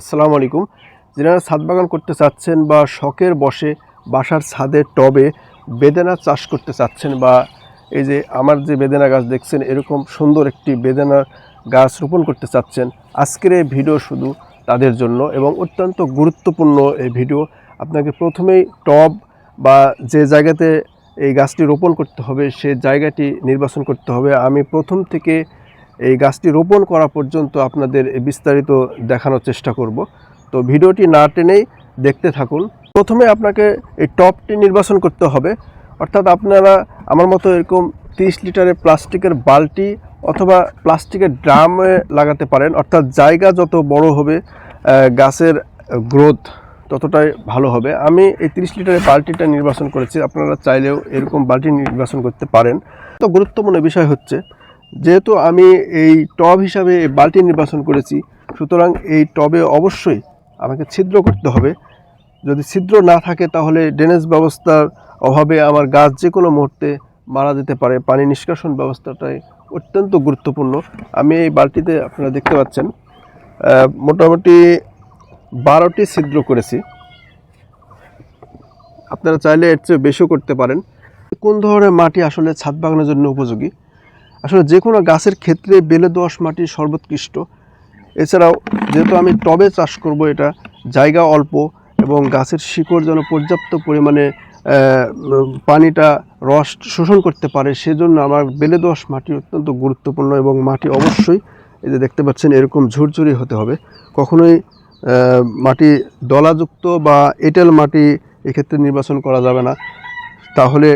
আসসালামু আলাইকুম। যারা ছাদ বাগান করতে চাচ্ছেন বা শখের বশে বাসার ছাদের টবে বেদানা চাষ করতে চাচ্ছেন, বা এই যে আমার যে বেদানা গাছ দেখছেন এরকম সুন্দর একটি বেদানা গাছ রোপণ করতে চাচ্ছেন, আজকের এই ভিডিও শুধু তাদের জন্য এবং অত্যন্ত গুরুত্বপূর্ণ এই ভিডিও। আপনাকে প্রথমেই টব বা যে জায়গাতে এই গাছটি রোপণ করতে হবে সে জায়গাটি নির্বাচন করতে হবে। আমি প্রথম থেকে এই গাছটি রোপণ করা পর্যন্ত আপনাদের বিস্তারিত দেখানোর চেষ্টা করব। তো ভিডিওটি না টেনেই দেখতে থাকুন। প্রথমে আপনাকে এই টবটি নির্বাচন করতে হবে, অর্থাৎ আপনারা আমার মতো এরকম 30 লিটারের প্লাস্টিকের বালতি অথবা প্লাস্টিকের ড্রামে লাগাতে পারেন। অর্থাৎ জায়গা যত বড় হবে গাছের গ্রোথ ততটাই ভালো হবে। আমি এই 30 লিটারের বালতিটা নির্বাচন করেছি, আপনারা চাইলেও এরকম বালতি নির্বাচন করতে পারেন। তো গুরুত্বপূর্ণ বিষয় হচ্ছে, যেহেতু আমি এই টব হিসাবে এই বালতি নির্বাচন করেছি, সুতরাং এই টবে অবশ্যই আমাকে ছিদ্র করতে হবে। যদি ছিদ্র না থাকে তাহলে ড্রেনেজ ব্যবস্থার অভাবে আমার গাছ যে কোনো মুহূর্তে মারা যেতে পারে। পানি নিষ্কাশন ব্যবস্থাটাই অত্যন্ত গুরুত্বপূর্ণ। আমি এই বালতিতে আপনারা দেখতে পাচ্ছেন মোটামুটি 12টি ছিদ্র করেছি, আপনারা চাইলে এর চেয়ে বেশিও করতে পারেন। কোন ধরনের মাটি আসলে ছাদ বাগানের জন্য উপযোগী? আসলে যে কোনো গাছের ক্ষেত্রে বেলে দোআঁশ মাটি সর্বোৎকৃষ্ট। এছাড়াও যেহেতু আমি টবে চাষ করব, এটা জায়গা অল্প এবং গাছের শিকড় যেন পর্যাপ্ত পরিমাণে পানিটা রস শোষণ করতে পারে, সেজন্য আমার বেলে দোআঁশ মাটি অত্যন্ত গুরুত্বপূর্ণ। এবং মাটি অবশ্যই এই যে দেখতে পাচ্ছেন এরকম ঝুরঝুরি হতে হবে। কখনোই মাটি দলাযুক্ত বা এঁটেল মাটি এক্ষেত্রে নির্বাচন করা যাবে না, তাহলে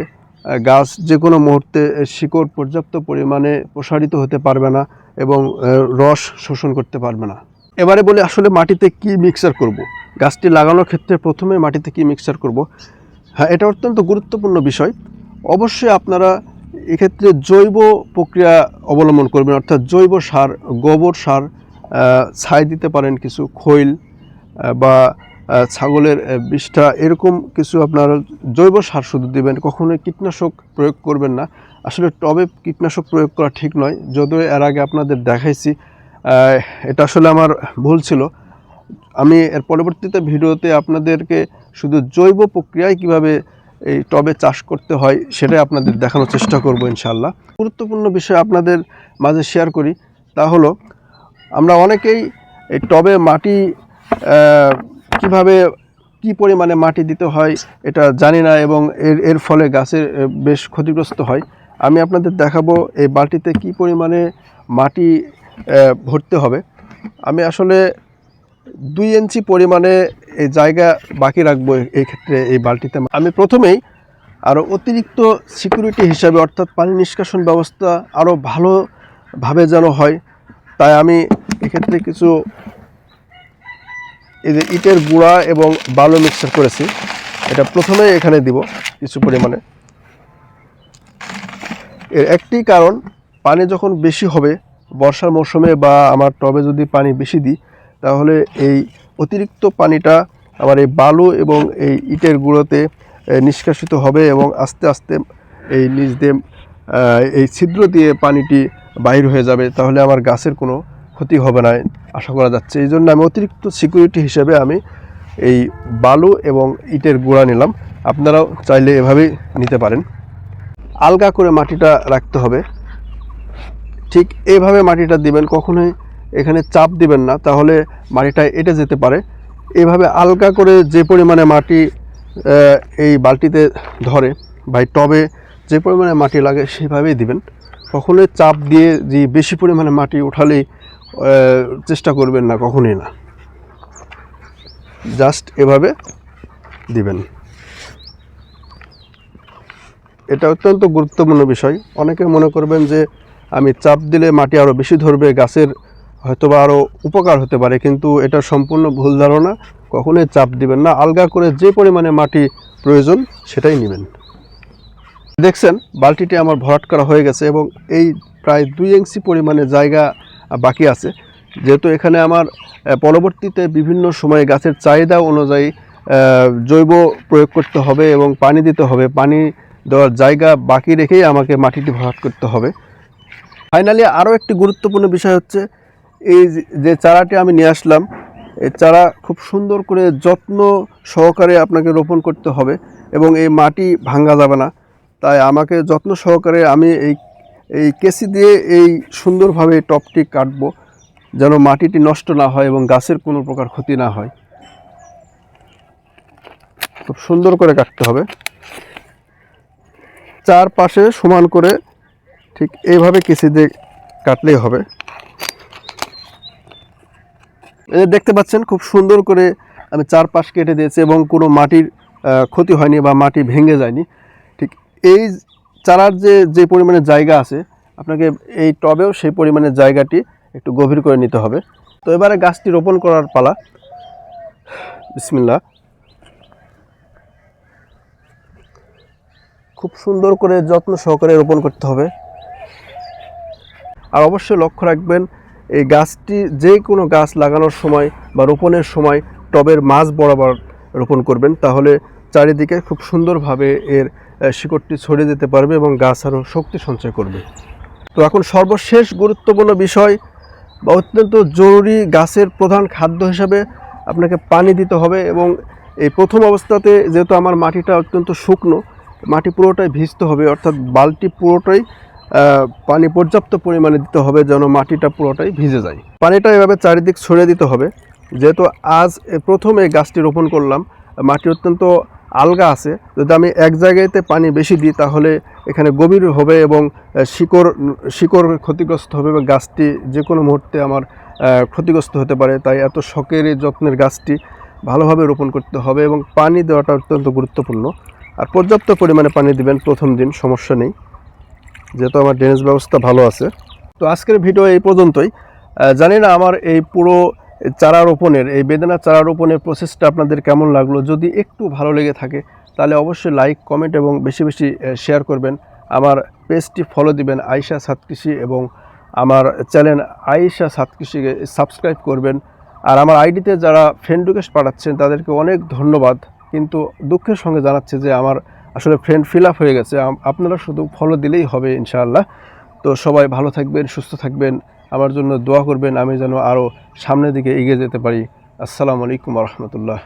গাছ যে কোনো মুহূর্তে শিকড় পর্যাপ্ত পরিমাণে প্রসারিত হতে পারবে না এবং রস শোষণ করতে পারবে না। এবারে বলি আসলে মাটিতে কি মিক্সচার করব। গাছটি লাগানোর ক্ষেত্রে প্রথমে মাটিতে কি মিক্সচার করব, হ্যাঁ, এটা অত্যন্ত গুরুত্বপূর্ণ বিষয়। অবশ্যই আপনারা এক্ষেত্রে জৈব প্রক্রিয়া অবলম্বন করবেন, অর্থাৎ জৈব সার, গোবর সার, ছাই দিতে পারেন কিছু, খৈল বা ছাগলের বিষ্ঠা, এরকম কিছু আপনারা জৈব সার শুধু দিবেন। কখনোই কীটনাশক প্রয়োগ করবেন না। আসলে টবে কীটনাশক প্রয়োগ করা ঠিক নয়, যদিও এর আগে আপনাদের দেখাইছি, এটা আসলে আমার ভুল ছিল। আমি এর পরবর্তীতে ভিডিওতে আপনাদেরকে শুধু জৈব প্রক্রিয়ায় কিভাবে এই টবে চাষ করতে হয় সেটাই আপনাদের দেখানোর চেষ্টা করব ইনশাআল্লাহ। গুরুত্বপূর্ণ বিষয় আপনাদের মাঝে শেয়ার করি, তা হলো আমরা অনেকেই এই টবে মাটি কিভাবে কি পরিমাণে মাটি দিতে হয় এটা জানি না এবং এর ফলে গাছের বেশ ক্ষতিগ্রস্ত হয়। আমি আপনাদের দেখাবো এই বালতিতে কি পরিমাণে মাটি ভরতে হবে। আমি আসলে 2 ইঞ্চি পরিমাণে এই জায়গা বাকি রাখবো এই ক্ষেত্রে এই বালতিতে। আমি প্রথমেই আরও অতিরিক্ত সিকিউরিটি হিসাবে, অর্থাৎ পানি নিষ্কাশন ব্যবস্থা আরও ভালোভাবে যেন হয়, তাই আমি এক্ষেত্রে কিছু এই যে ইটের গুঁড়া এবং বালু মিক্সচার করেছি, এটা প্রথমে এখানে দিব কিছু পরিমাণে। এর একটি কারণ, পানি যখন বেশি হবে বর্ষার মৌসুমে বা আমার টবে যদি পানি বেশি দিই, তাহলে এই অতিরিক্ত পানিটা আমার এই বালু এবং এই ইটের গুঁড়োতে নিষ্কাশিত হবে এবং আস্তে আস্তে এই নিচ দিয়ে এই ছিদ্র দিয়ে পানিটি বাইর হয়ে যাবে, তাহলে আমার গাছের কোনো ক্ষতি হবে না আশা করা যাচ্ছে। এই জন্য আমি অতিরিক্ত সিকিউরিটি হিসেবে আমি এই বালু এবং ইটের গুঁড়া নিলাম। আপনারাও চাইলে এভাবেই নিতে পারেন। আলগা করে মাটিটা রাখতে হবে, ঠিক এইভাবে মাটিটা দিবেন, কখনোই এখানে চাপ দিবেন না, তাহলে মাটিটা এঁটে যেতে পারে। এইভাবে আলগা করে যে পরিমাণে মাটি এই বালতিতে ধরে বা টবে যে পরিমাণে মাটি লাগে সেভাবেই দিবেন। কখনোই চাপ দিয়ে যে বেশি পরিমাণে মাটি উঠালেই চেষ্টা করবেন না, কখনোই না, জাস্ট এভাবে দিবেন। এটা অত্যন্ত গুরুত্বপূর্ণ বিষয়। অনেকে মনে করবেন যে আমি চাপ দিলে মাটি আরও বেশি ধরবে, গাছের হয়তোবা আরও উপকার হতে পারে, কিন্তু এটা সম্পূর্ণ ভুল ধারণা। কখনোই চাপ দিবেন না, আলগা করে যে পরিমাণে মাটি প্রয়োজন সেটাই নেবেন। দেখছেন বালতিটি আমার ভরাট করা হয়ে গেছে এবং এই প্রায় 2 ইঞ্চি পরিমাণে জায়গা বাকি আছে। যেহেতু এখানে আমার পরবর্তীতে বিভিন্ন সময়ে গাছের চাহিদা অনুযায়ী জৈব প্রয়োগ করতে হবে এবং পানি দিতে হবে, পানি দেওয়ার জায়গা বাকি রেখেই আমাকে মাটিটি ভরাট করতে হবে। ফাইনালি আরও একটি গুরুত্বপূর্ণ বিষয় হচ্ছে, এই যে চারাটি আমি নিয়ে আসলাম, এই চারা খুব সুন্দর করে যত্ন সহকারে আপনাকে রোপণ করতে হবে এবং এই মাটি ভাঙা যাবে না। তাই আমাকে যত্ন সহকারে আমি এই কেসি দিয়ে এই সুন্দরভাবে টবটি কাটবো, যেন মাটিটি নষ্ট না হয় এবং গাছের কোনো প্রকার ক্ষতি না হয়। খুব সুন্দর করে কাটতে হবে, চারপাশে সমান করে ঠিক এইভাবে কেসি দিয়ে কাটলেই হবে। এই দেখতে পাচ্ছেন খুব সুন্দর করে আমি চারপাশ কেটে দিয়েছি এবং কোনো মাটির ক্ষতি হয়নি বা মাটি ভেঙে যায়নি। ঠিক এই চারার যে পরিমাণে জায়গা আছে, আপনাকে এই টবেও সেই পরিমাণে জায়গাটি একটু গভীর করে নিতে হবে। তো এবারে গাছটি রোপণ করার পালা। বিসমিল্লাহ। খুব সুন্দর করে যত্ন সহকারে রোপণ করতে হবে। আর অবশ্যই লক্ষ্য রাখবেন, এই গাছটি যে কোনো গাছ লাগানোর সময় বা রোপণের সময় টবের মাঝ বরাবর রোপণ করবেন, তাহলে চারিদিকে খুব সুন্দরভাবে এর শিকড়টি ছড়িয়ে যেতে পারবে এবং গাছ আরও শক্তি সঞ্চয় করবে। তো এখন সর্বশেষ গুরুত্বপূর্ণ বিষয় বা অত্যন্ত জরুরি, গাছের প্রধান খাদ্য হিসাবে আপনাকে পানি দিতে হবে। এবং এই প্রথম অবস্থাতে যেহেতু আমার মাটিটা অত্যন্ত শুকনো, মাটি পুরোটাই ভিজতে হবে, অর্থাৎ বালতি পুরোটাই পানি পর্যাপ্ত পরিমাণে দিতে হবে যেন মাটিটা পুরোটাই ভিজে যায়। পানিটা এভাবে চারিদিক ছড়িয়ে দিতে হবে। যেহেতু আজ প্রথম এই গাছটি রোপণ করলাম, মাটি অত্যন্ত আলগা আছে, যদি আমি এক জায়গাতে পানি বেশি দিই তাহলে এখানে গভীর হবে এবং শিকড় ক্ষতিগ্রস্ত হবে এবং গাছটি যে কোনো মুহূর্তে আমার ক্ষতিগ্রস্ত হতে পারে। তাই এত শখের এই যত্নের গাছটি ভালোভাবে রোপণ করতে হবে এবং পানি দেওয়াটা অত্যন্ত গুরুত্বপূর্ণ। আর পর্যাপ্ত পরিমাণে পানি দিবেন প্রথম দিন, সমস্যা নেই, যেহেতু আমার ড্রেনেজ ব্যবস্থা ভালো আছে। তো আজকের ভিডিও এই পর্যন্তই। জানি না আমার এই পুরো চারা রোপণের, এই বেদানা চারা রোপণের প্রসেসটা আপনাদের কেমন লাগলো। যদি একটু ভালো লেগে থাকে তাহলে অবশ্যই লাইক, কমেন্ট এবং বেশি বেশি শেয়ার করবেন। আমার পেজটি ফলো দিবেন আয়েশা ছাদ কৃষি এবং আমার চ্যানেল আয়েশা ছাদ কৃষিকে সাবস্ক্রাইব করবেন। আর আমার আইডিতে যারা ফ্রেন্ড রিকোয়েস্ট পাঠাচ্ছেন তাদেরকে অনেক ধন্যবাদ, কিন্তু দুঃখের সঙ্গে জানাচ্ছে যে আমার আসলে ফ্রেন্ড ফিল আপ হয়ে গেছে। আপনারা শুধু ফলো দিলেই হবে ইনশাআল্লাহ। তো সবাই ভালো থাকবেন, সুস্থ থাকবেন, আমার জন্য দোয়া করবেন, আমি যেন আরও সামনের দিকে এগিয়ে যেতে পারি। আসসালামু আলাইকুম ওয়া রাহমাতুল্লাহ।